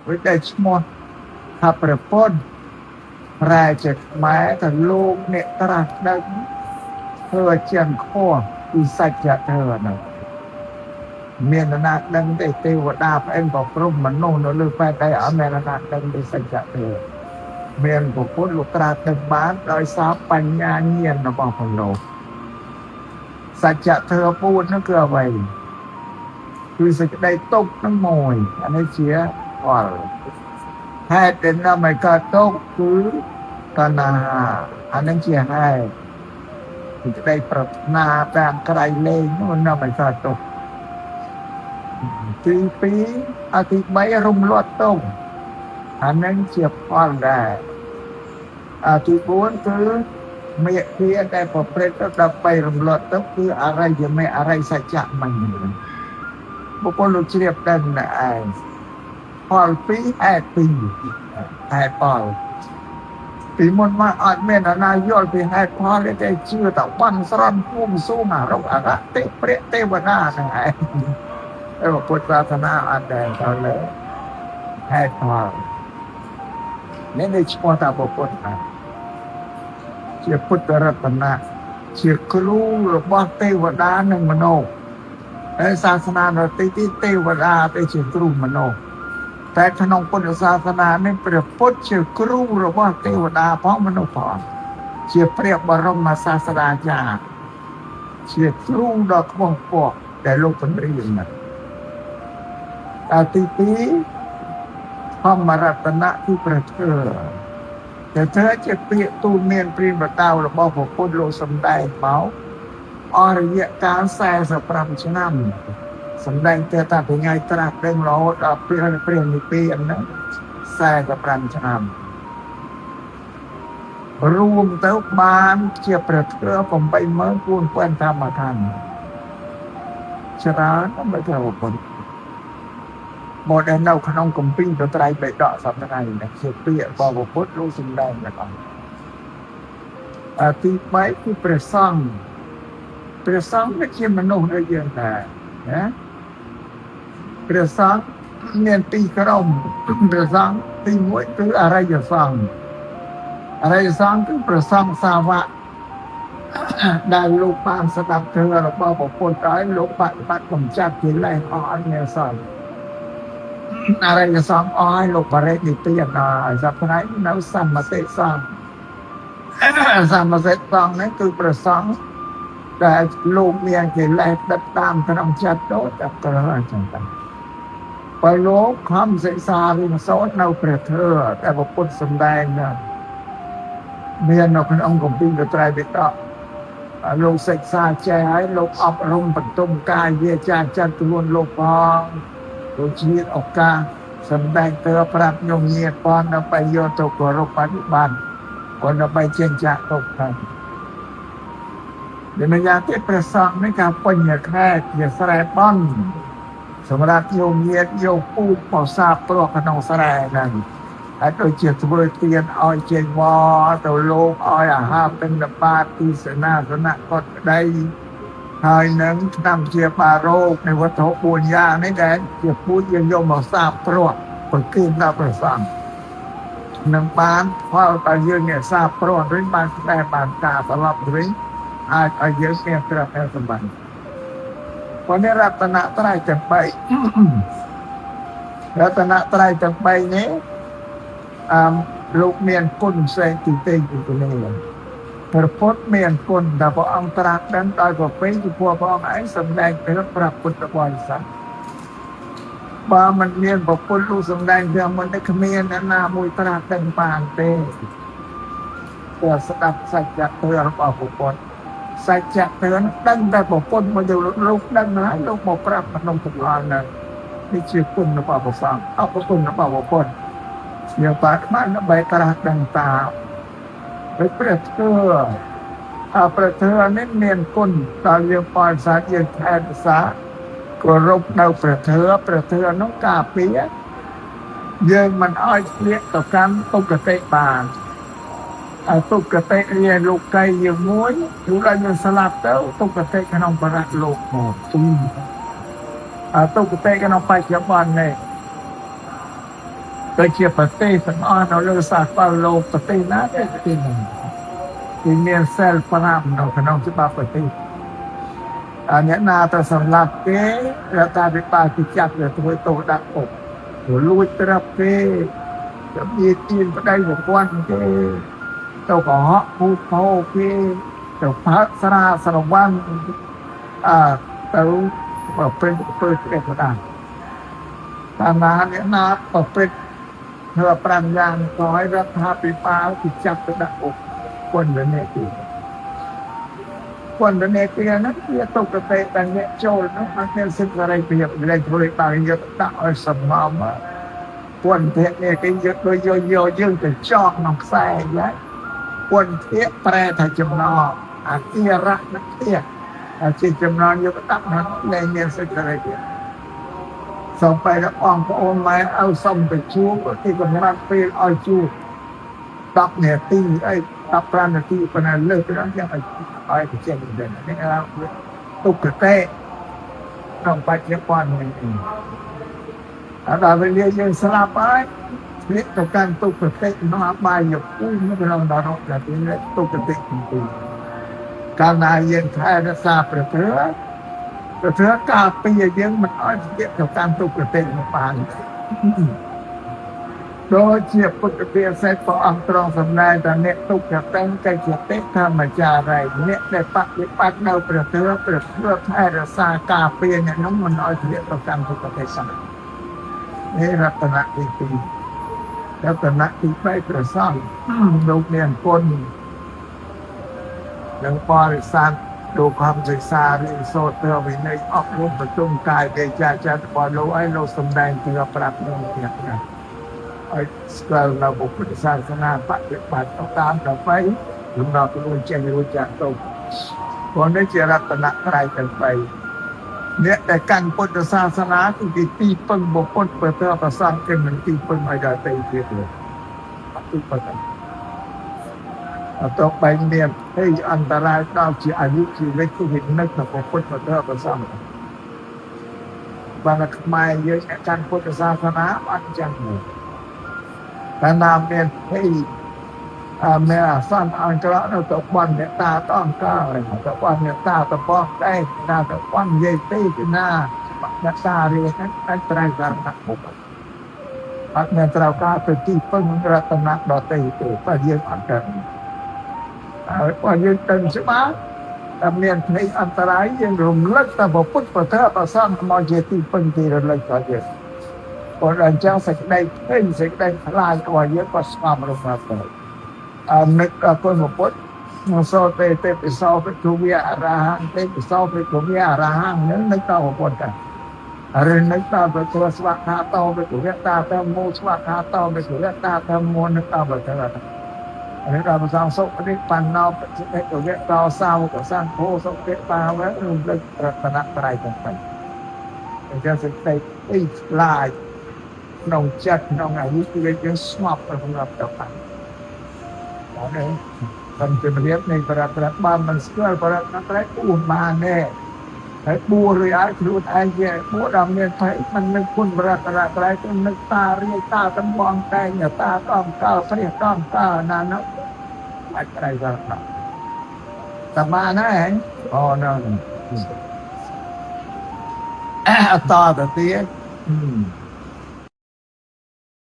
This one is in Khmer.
với đây mua hạp rồi phôn ra chết máy thật lô nệ ta đấng thơ chân khô đi sạch chả thơ nào miền nát đấng để tiêu và đạp em vào rung mà nô nó lưu phải đây ở miền nát đấng để sạch chả thơ miền của phút lục ra đấng bán đôi xá bánh nha nhiên nó vào phần lô sạch chả thơ phút nó cửa vậyคือสิ่งใดตกน้ำมอยอันนี้เชียว่าให้เป็นน้ำไม่ก็ตกคือตนาอันนั้นเชียให้สิ่งใดปรับนาแปลงไกลเลยนู่นน้ำไม่ก็ตกปีอาทิตย์ไม่รุมรอดตกอันนั้นเชียพอได้อาทิตย์บุญคือเมียเพียได้พอเปรตก็ไปรุมรอดตกคืออะไรจะไม่อะไรสัจจะมันบุคคลรู้เชียบดันนะไอ้พอลปีแอดปีแอดพอลปีมันมาอัดเมนนายย่อยปีแอดพอลได้เชื่อแต่วันสรันพุ่งสู้มาเราอะไรเตะเปรี้ยเตะวันหน้านะไอ้แล้วพุทธศาสนาอันแดงตอนเลยแอดพอลนี่ในชั่วตาบุคคลนะเชื่อพุทธรัตนะเชื่อครูหรือว่าเทวดาหนึ่งมโนศาสนาเราตีเทวดาไปเชื่อครูมโนแต่ขนมพุทธศาสนาไม่เปรียบพุทธเชื่อครูหรือว่าเทวดาเพราะมโนพรเชื่อเปรียบบรมศาสดาจารย์เชื่อครูดอกมงกุฎแต่โลกเป็นเรื่องนั้นแต่ตีพระมรัตนะที่ประเทศแต่เธอจะเปรียบตูเมียนปริมาเต้าหรือว่าพวกคนโลกสมได้เมาอริยการแส่สปรามชนะสำแดงเตตาเป็นไงตรัสเรื่องเราเปลี่ยนปีอันนั้นแส่สปรามชนะรวมเต้าบ้านเชี่ยประเทศผมไปเมื่อพูนเพื่อนทำมาทันชนะต้องไปเท่าคนหมดอันเราขนมกลมปิ้งตัวไตรไปเดาะสับไงนะเชี่ยเปียบอกว่าพุทธรู้สิ่งใดนะครับที่ไปที่ประซังព្រះសង្ឃមិនជាមនុស្សដូចយើងដែរណាព្រះសង្ឃមានពីរក្រុមព្រះសង្ឃទី1គឺអរិយសង្ឃអរិយសង្ឃគឺព្រះសង្ឃសាវកដែលលោកបានស្ដាប់ធម៌របស់ព្រះពុទ្ធហើយលោកបដិបត្តិកំចាត់កិលេសអស់អញ្ញាសង្ឃអរិយសង្ឃអស់ហើយលោកបរិនិព្វានហើយសប្តាហ៍នៅសមតិសង្ឃសមតិសង្ឃនេះគឺព្រះសង្ឃแต่ลูกเมียกิเลสดัดตามขนมจัดโตจับกระไรจังๆไปโลกคำศึกษาวิมโสดเราประเทศแต่พอพุทธสำแดงนะเมียนขนมกบปิ้งกระไรไปต่อลูกศึกษาใจให้ลูกอบรมปฐุมกายเยจาจันทรุนโลกพองลูกชีวิตออกกาสำแดงเตอปรับยงเงียบปอนเราไปโยตกรบปฏิบัติคนเราไปเจนจะตกกันเดี๋ยวมายาที่ประสงค์ในการปัญญาแค่อย่าแสดงบ้านสำหรับโยมเยียดโยมปูปอซาปลอกขนมแสดงนั่นไอ้ตัวเจียบริเตียนอ้อยเจนวอตัวโลกอ้อยอาหารเป็นดปาตีสนาสนะก็ได้หายหนังนำเจียบาโรคในวัฏบุญญาในแดนเจียบพูดยังโยมปอซาปลอกคนขึ้นเราประสงค์หนังบ้านเพราะตอนยืนเนี่ยซาปลอกริ้นบ้านแต่บ้านตาสลับริ้นอายุเพียงกระแสสมบัติพอในรัตนตรัยจังไปรัตนตรัยจังไปนี้ลูกเมียนกุนเซติเตยอยู่ตรงนี้พระพุทธเมียนกุนแต่พอองตรัสนั้นโดยพระเป็นที่พวกพระองค์ไอ้สำแดงเป็นพระพุทธบริษัทบ่มันเมียนพระพุทธรู้สำแดงเรื่องมันได้ขมีนนั้นนามุยตรัสเป็นปานเตตัวสดับสัจจะเตือนพระพุทธสัจจะเตือนดังแต่บอกคนมาอยู่ลูกดังนะลูกบอกพระพนมทุกวันนั้นนี่ชื่อคุณนะป่าวบอกฟังเอาพระคุณนะป่าวบอกคนอย่างปาฐานใบกระดาษดังตาไปเปรียบเทียบประเทศนี้เนียนคุณตอนเรียนปอนสารเรียนแทนภาษากรบเราประเทศน้องกาเปียยืนมันอ้อยเลี้ยต่อกันตุกเตะปานตุกเตะเรียนลูกไก่ยังม้วนอยู่ไรยังสลับเต้าตุกเตะขนมปลาโลกหมดตุกเตะขนมไปเชียบวันเนี่ย ก็ជាប្រទេសទាំងអស់នៅលើសាកលលោកប្រទេសណាទេប្រទេសហ្នឹងគឺមានសិល5នៅក្នុងច្បាប់ប្រទេសអ្នកណាទៅសម្លាប់គេរដ្ឋាភិបាលគឺចាប់ទៅធ្វើទោសដាក់គុកលួចទ្រព្យគេទៅមានទានប្តីប្រពន្ធគេទៅកុហកពូថោគេទៅផើស្រាស្រវឹងទៅប្រព្រឹត្តធ្វើគេក៏ដែរតាមណាអ្នកណាប្រព្រឹត្តធ្វើ5យ៉ាងក៏ឲ្យរដ្ឋាភិបាលគឺចាប់ទៅដាក់គុកពន្ធនាគារពន្ធនាគារហ្នឹងវាទុកទៅតែអ្នកចូលនោះអត់មានសិទ្ធិសេរីភាពលេខធ្វើបានយកដាក់ឲ្យសម្បំពន្ធនាគារយកដូចយកយើងទៅចោះក្នុងខ្សែយ៉ាងពន្ធនាគារប្រែថាចំណងអាគារៈនិទាជាចំណងយកដាក់ហ្នឹងលែងមានសិទ្ធិសេរីភាពសូមបែរបងប្អូនម៉ែឲ្យសុំទៅជួបទីកំណត់ពេលឲ្យជួប10នាទីអី15នាទីប៉ុណ្ណាលើកទៅដល់យ៉ាងឲ្យទៅចេះទៅនេះគេហៅទុកកេក្នុងបច្ចុប្បន្ននេះដល់ពេលយើងស្លាប់ហើយនេះទៅកាន់ទុកកេក្នុងអបាយយកគូនៅក្នុងនរកដែលនេះទុកកេទីកាលណាយើងថែរក្សាព្រះព្រឹត្តទៅធ្វើការពីយើងមិនអោយទៀតទៅកាន់ទុកកេមកបានដូចជាពុទ្ធភាសិតព្រះអង្គទ្រង់សម្ដែងថាអ្នកទុក្ខទាំងកិច្ចតិធម្មចារីអ្នកដែលបប្រតិបត្តិនៅព្រះធម៌ព្រះធម៌ថែរក្សាការពារអ្នកនោះមិនឲ្យធ្លាក់ទៅកាន់ទុក្ខទេសនានេះរតនៈទី2រតនៈទី3ព្រះសង្ឃលោកមានគុណនិងបរិស័ទលោកខំសិក្សារៀនសូត្រទៅវិន័យអប់រំប្រជុំកាយគេចាចារបស់លោកឲ្យលោកសម្ដែងទៅប្រាប់នោះទៀតណាឲ្យស្គាល់នៅពុទ្ធសាសនាបប្រតិបត្តិតាមដើម្បីលំដាប់ខ្លួនចេះរួចចាក់ទៅព្រោះនេះជារតនត្រ័យទាំង3អ្នកដែលកាន់ពុទ្ធសាសនាគឺទីពឹងបុព្វព្រះធម៌ប្រសង្ឃគឺមិនទីពឹងឲ្យដល់ទេទៀតទេអត់ទីពឹងអត់ទៅបែងមានហើយអន្តរាយដល់ជាអាយុជីវិតគឺវានឹកទៅពុទ្ធព្រះធម៌ប្រសង្ឃបានខ្មែរយើងកាន់ពុទ្ធសាសនាអត់ចឹងទេតែណាមានភ័យមានអាសន្នអង្គរនៅទៅបន់អ្នកតាតអង្គទៅបន់អ្នកតាទៅបោះតែណាទៅបន់និយាយទេគឺណាអ្នកតារៀនតែត្រូវការដាក់មុខអត់មានត្រូវការទៅទីពឹងរតនៈដតេទេបើយើងអត់ដឹងហើយបើយើងដឹងច្បាស់តែមានភ្នែកអន្តរាយយើងរំលឹកតែពុទ្ធប្រធមប្រសង្ឃមកជាទីពឹងទីរលឹកទៅយើងព្រោះអញ្ចឹងសេចក្តីឃើញសេចក្តីខ្លាចរបស់យើងក៏ស្ងប់រស់ទៅនឹកដល់គុណពុទ្ធមកសោទេទេពិសោភិក្ខុវិអរហង្គទេពិសោភិក្ខុវិអរហង្គនឹងនឹកដល់ពុទ្ធហើយនឹកដល់ព្រះទ្រស្វាខាតោភិក្ខុវិតាតមោស្វាខាតោភិក្ខុវិតាតមោនឹកដល់ព្រះទ្រហើយដល់ព្រះសង្ឃសុខនេះបណ្ណោភិក្ខុវិតោសាវកសង្ឃោសុខទេបាវៈរំលឹករតនត្រ័យទាំង5អញ្ចឹងសេចក្តីខ្លាចក្នុងចិត្តក្នុងអាយុគឺយើងស្ងប់សម្រាប់ទៅបានអត់ទេតាមជំរាបនៃបរិបទបានមិនស្គាល់បរិបទត្រែកពួនបានទេហើយបួរួចឲ្យខ្លួនឯងជាបួដល់មានភ័យមិននឹកគុណបរិបទត្រែកនឹកតារាយតាតំបងតែងតាកំកោព្រះកំកោណានោះអាចត្រៃសោះតបានហើយអូនោះអត់តទៅទៀត